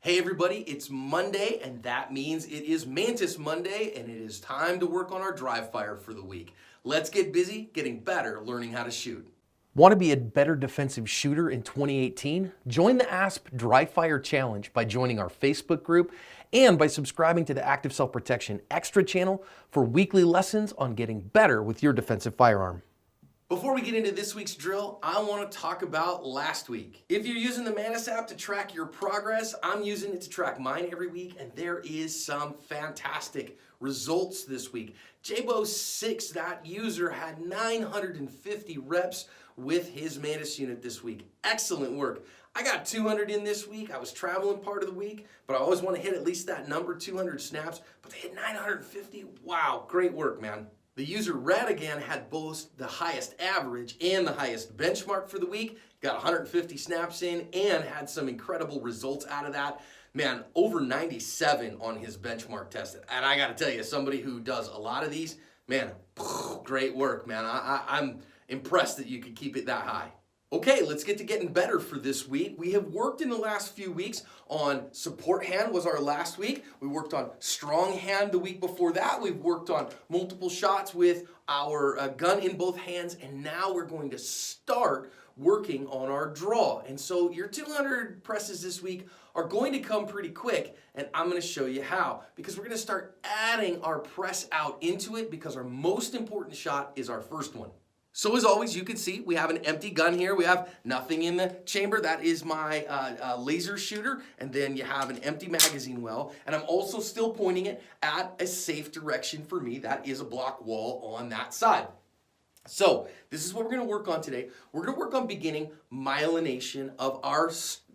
Hey everybody, it's Monday, and that means it is Mantis Monday, and it is time to work on our dry fire for the week. Let's get busy getting better learning how to shoot. Want to be a better defensive shooter in 2018? Join the ASP Dry Fire Challenge by joining our Facebook group and by subscribing to the Active Self-Protection Extra channel for weekly lessons on getting better with your defensive firearm. Before we get into this week's drill, I want to talk about last week. If you're using the Mantis app to track your progress, I'm using it to track mine every week, and there is some fantastic results this week. Jabo6, that user, had 950 reps with his Mantis unit this week. Excellent work. I got 200 in this week. I was traveling part of the week, but I always want to hit at least that number, 200 snaps, but they hit 950. Wow, great work, man. The user Red again had both the highest average and the highest benchmark for the week. Got 150 snaps in and had some incredible results out of that. Man, over 97 on his benchmark test. And I got to tell you, somebody who does a lot of these, man, great work, man. I'm impressed that you could keep it that high. Okay, let's get to getting better for this week. We have worked in the last few weeks on support hand was our last week. We worked on strong hand the week before that. We've worked on multiple shots with our gun in both hands, and now we're going to start working on our draw. And so your 200 presses this week are going to come pretty quick, and I'm going to show you how, because we're going to start adding our press out into it because our most important shot is our first one. So as always, you can see we have an empty gun here. We have nothing in the chamber. That is my laser shooter. And then you have an empty magazine well. And I'm also still pointing it at a safe direction for me. That is a block wall on that side. So this is what we're going to work on today. We're going to work on beginning myelination of our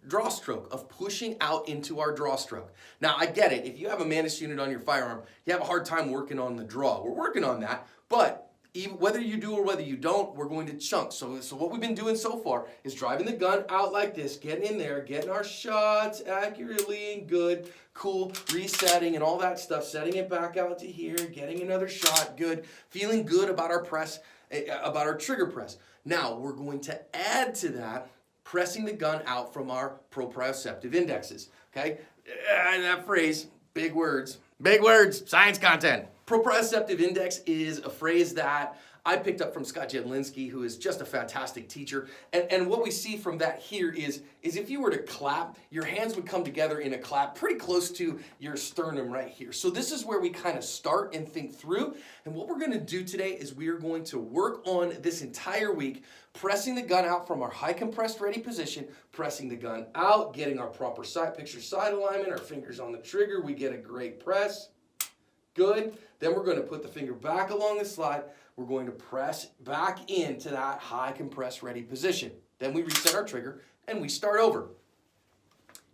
draw stroke, of pushing out into our draw stroke. Now, I get it. If you have a Mantis unit on your firearm, you have a hard time working on the draw. We're working on that, but even whether you do or whether you don't, we're going to chunk. So what we've been doing so far is driving the gun out like this, getting in there, getting our shots accurately and good, cool, resetting and all that stuff, setting it back out to here, getting another shot, good, feeling good about our press, about our trigger press. Now, we're going to add to that pressing the gun out from our proprioceptive indexes, okay? That phrase, big words, science content. Proprioceptive index is a phrase that I picked up from Scott Jedlinski, who is just a fantastic teacher. And what we see from that here is if you were to clap, your hands would come together in a clap pretty close to your sternum right here. So this is where we kind of start and think through. And what we're going to do today is we are going to work on this entire week, pressing the gun out from our high compressed ready position, pressing the gun out, getting our proper side picture side alignment, our fingers on the trigger. We get a great press. Good. Then we're going to put the finger back along the slide. We're going to press back into that high compressed ready position. Then we reset our trigger and we start over.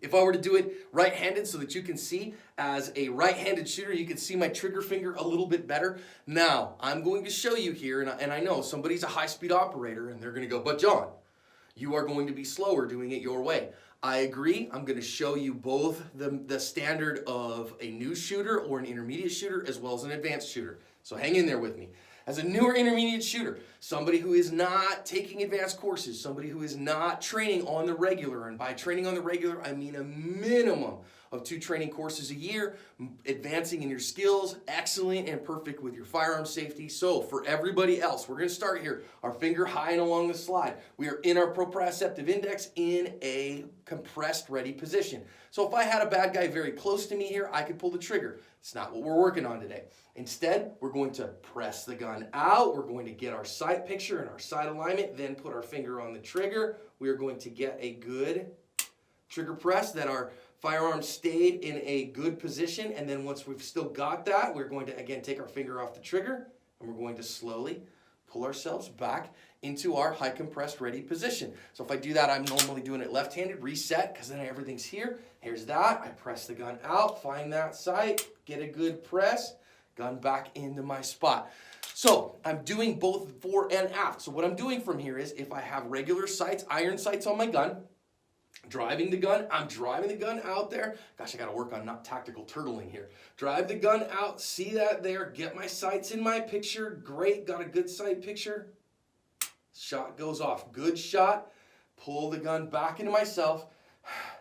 If I were to do it right-handed so that you can see, as a right-handed shooter, you can see my trigger finger a little bit better. Now, I'm going to show you here, and I know somebody's a high-speed operator and they're going to go, but John, you are going to be slower doing it your way. I agree. I'm going to show you both the standard of a new shooter or an intermediate shooter as well as an advanced shooter. So hang in there with me. As a newer intermediate shooter, somebody who is not taking advanced courses, somebody who is not training on the regular, and by training on the regular, I mean a minimum of 2 training courses a year, advancing in your skills, excellent and perfect with your firearm safety. So for everybody else, we're going to start here, our finger high and along the slide. We are in our proprioceptive index in a compressed ready position. So if I had a bad guy very close to me here, I could pull the trigger. It's not what we're working on today. Instead, we're going to press the gun out. We're going to get our sight picture and our sight alignment, then put our finger on the trigger. We are going to get a good trigger press that our firearm stayed in a good position. And then once we've still got that, we're going to, again, take our finger off the trigger, and we're going to slowly pull ourselves back into our high compressed ready position. So if I do that, I'm normally doing it left-handed, reset, because then everything's here. Here's that. I press the gun out, find that sight, get a good press, gun back into my spot. So I'm doing both fore and aft. So what I'm doing from here is if I have regular sights, iron sights on my gun, driving the gun, I'm driving the gun out there. Gosh, I got to work on not tactical turtling here. Drive the gun out, see that there, get my sights in my picture. Great, got a good sight picture. Shot goes off, good shot. Pull the gun back into myself.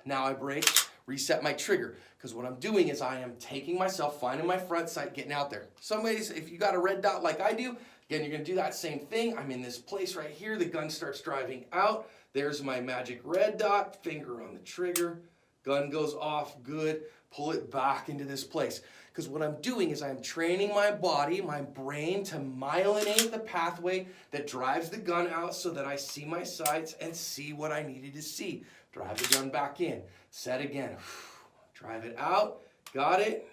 Now I brake, reset my trigger. Because what I'm doing is I am taking myself, finding my front sight, getting out there. Some ways, if you got a red dot like I do, again, you're gonna do that same thing. I'm in this place right here. The gun starts driving out. There's my magic red dot, finger on the trigger. Gun goes off, good. Pull it back into this place. Because what I'm doing is I'm training my body, my brain to myelinate the pathway that drives the gun out so that I see my sights and see what I needed to see. Drive the gun back in. Set again. Drive it out. Got it.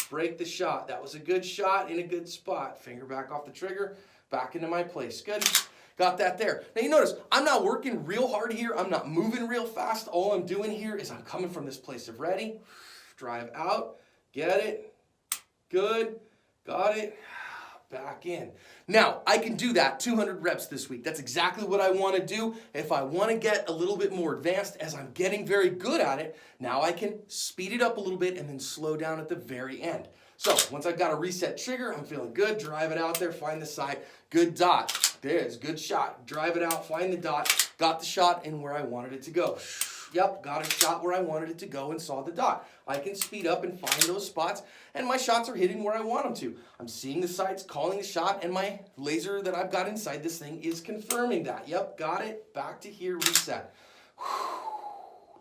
Break the shot. That was a good shot in a good spot. Finger back off the trigger. Back into my place. Good. Got that there. Now you notice, I'm not working real hard here. I'm not moving real fast. All I'm doing here is I'm coming from this place of ready. Drive out. Get it. Good. Got it. Back in. Now, I can do that 200 reps this week. That's exactly what I want to do. If I want to get a little bit more advanced, as I'm getting very good at it, now I can speed it up a little bit and then slow down at the very end. So, once I've got a reset trigger, I'm feeling good. Drive it out there. Find the sight. Good dot. There's good shot. Drive it out. Find the dot. Got the shot in where I wanted it to go. Yep, got a shot where I wanted it to go and saw the dot. I can speed up and find those spots, and my shots are hitting where I want them to. I'm seeing the sights, calling the shot, and my laser that I've got inside this thing is confirming that. Yep, got it. Back to here, reset.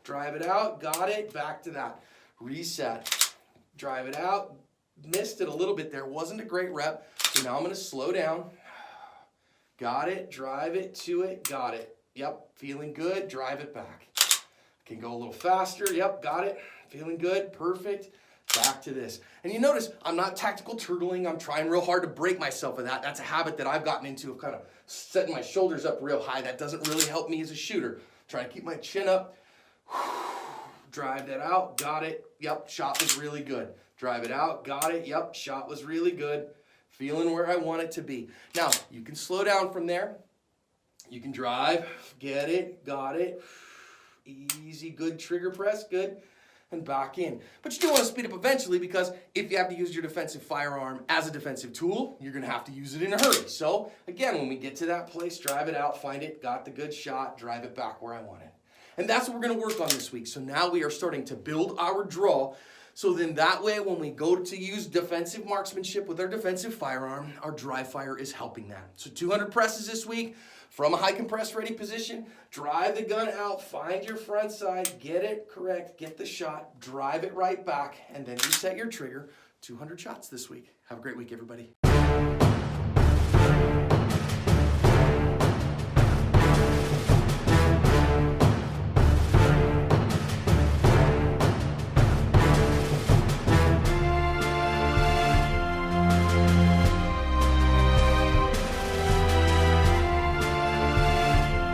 Drive it out, got it. Back to that. Reset. Drive it out. Missed it a little bit there. Wasn't a great rep, so now I'm going to slow down. Got it. Drive it to it. Got it. Yep, feeling good. Drive it back. Can go a little faster. Yep, got it. Feeling good. Perfect. Back to this. And you notice I'm not tactical turtling. I'm trying real hard to break myself of that. That's a habit that I've gotten into of kind of setting my shoulders up real high. That doesn't really help me as a shooter. Trying to keep my chin up. Drive that out. Got it. Yep, shot was really good. Drive it out. Got it. Yep, shot was really good. Feeling where I want it to be. Now, you can slow down from there. You can drive. Get it. Got it. Easy, good trigger press, good, and back in. But you do want to speed up eventually, because if you have to use your defensive firearm as a defensive tool, you're going to have to use it in a hurry. So again, when we get to that place, drive it out, find it, got the good shot, drive it back where I want it. And that's what we're going to work on this week. So now we are starting to build our draw. So then that way, when we go to use defensive marksmanship with our defensive firearm, our dry fire is helping that. So 200 presses this week from a high compressed ready position. Drive the gun out, find your front side, get it correct, get the shot, drive it right back, and then reset your trigger. 200 shots this week. Have a great week, everybody.